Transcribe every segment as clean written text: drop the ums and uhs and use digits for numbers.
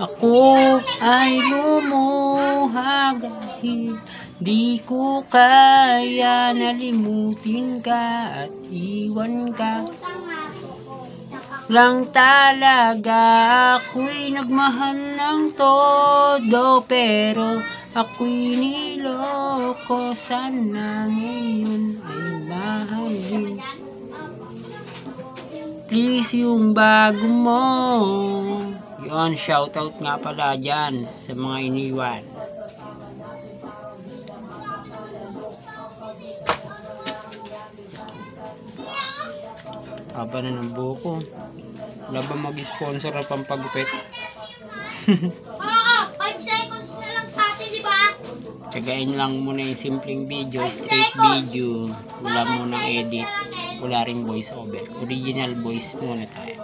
Ako ay lumuha dahil di ko kaya nalimutin ka at iwan ka lang talaga. Ako'y nagmahal ng todo, pero ako'y niloko. Sana ngayon ay mahalin, please, yung bago mo. Yun, shoutout nga pala dyan sa mga iniwan. Haba na ng buko. Wala ba mag-sponsor na pampagupit? Oo, 5 seconds na lang sa atin, di ba? Tsagain lang muna yung simpleng video, straight video. Wala munang edit, wala rin voice over. Original voice muna tayo.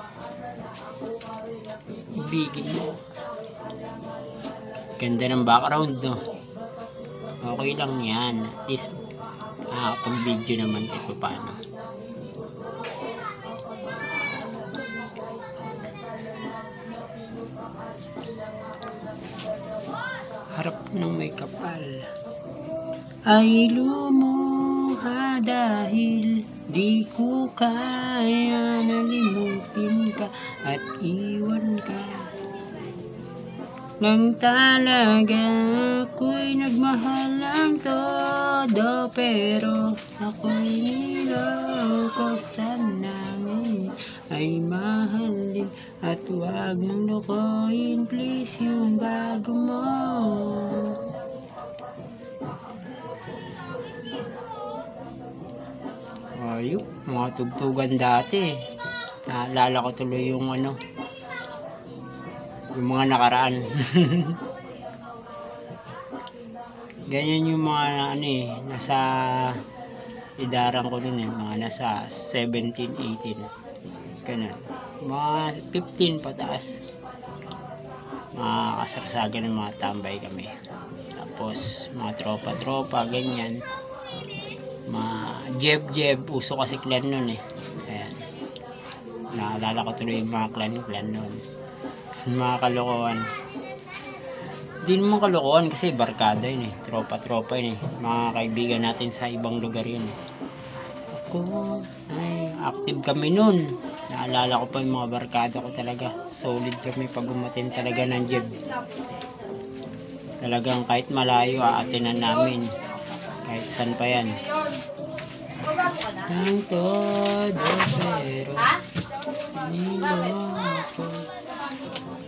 Ibigin mo. Ganda ng background, no? Okay lang yan. At least, pag video naman kahit paano. Harap ng may kapal ay lumuha dahil di ko kaya nalimutin ka at iwan ka lang talaga. Ako'y nagmahal ng todo, pero ako'y niloko. Sana ngayon ay mahalin at huwag mong lokohin, please, yung bago mo. Ayun, mga tugtugan dati. Naalala ko tuloy yung yung mga nakaraan. Ganyan yung mga nasa idaran ko nun mga nasa 17, 18. Ganun. Mga 15 pataas. Mga kasarsagan ng mga tambay kami. Tapos mga tropa-tropa, ganyan. Mga jeb-jeb, uso kasi clan nun Ayan. Naalala ko tuloy yung mga clan nun. Mga kalokohan. Hindi naman kalokohan kasi barkada yun tropa-tropa yun mga kaibigan natin sa ibang lugar yun Ako ay active kami nun. Naalala ko pa yung mga barkada ko talaga. Solid kami pag umatin talaga ng jeb. Talagang kahit malayo aatinan namin. Kahit saan pa yan. Ang todo, pero niloko.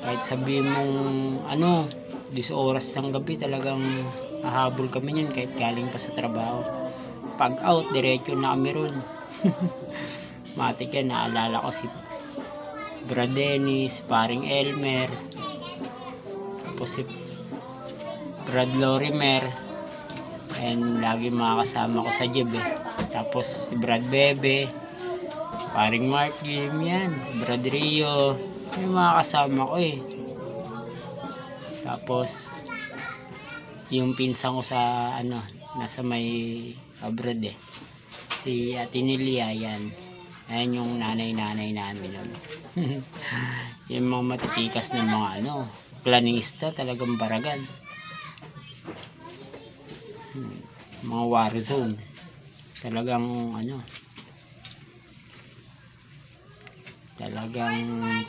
Kahit sabihin mong 10 oras ng gabi, talagang hahabol kami yun kahit galing pa sa trabaho. Pag out, diretso na kami ron. Matik yan. Naalala ko si Brad Dennis, paring Elmer, tapos si Brad Lorimer, and lagi mga kasama ko sa jib tapos si Brad Bebe, paring Mark Jim, yan, Brad Rio, yung mga kasama ko Tapos yung pinsan ko sa nasa may abroad si Ate Nelia, yan. Ayan yung nanay namin yung mga matitikas ng mga planista, talagang baragan. Mga war zone. Talagang talagang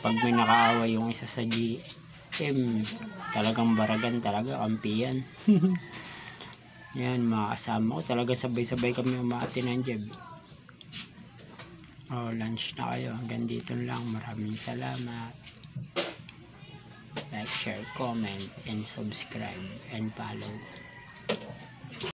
pag may nakaaway yung isa sa GM, talagang baragan, talaga kampiyan. Yan, mga kasama ko talaga sabay-sabay kami umati ng jeb. Lunch na kayo. Hanggang dito lang. Maraming salamat. Like, share, comment, and subscribe, and follow.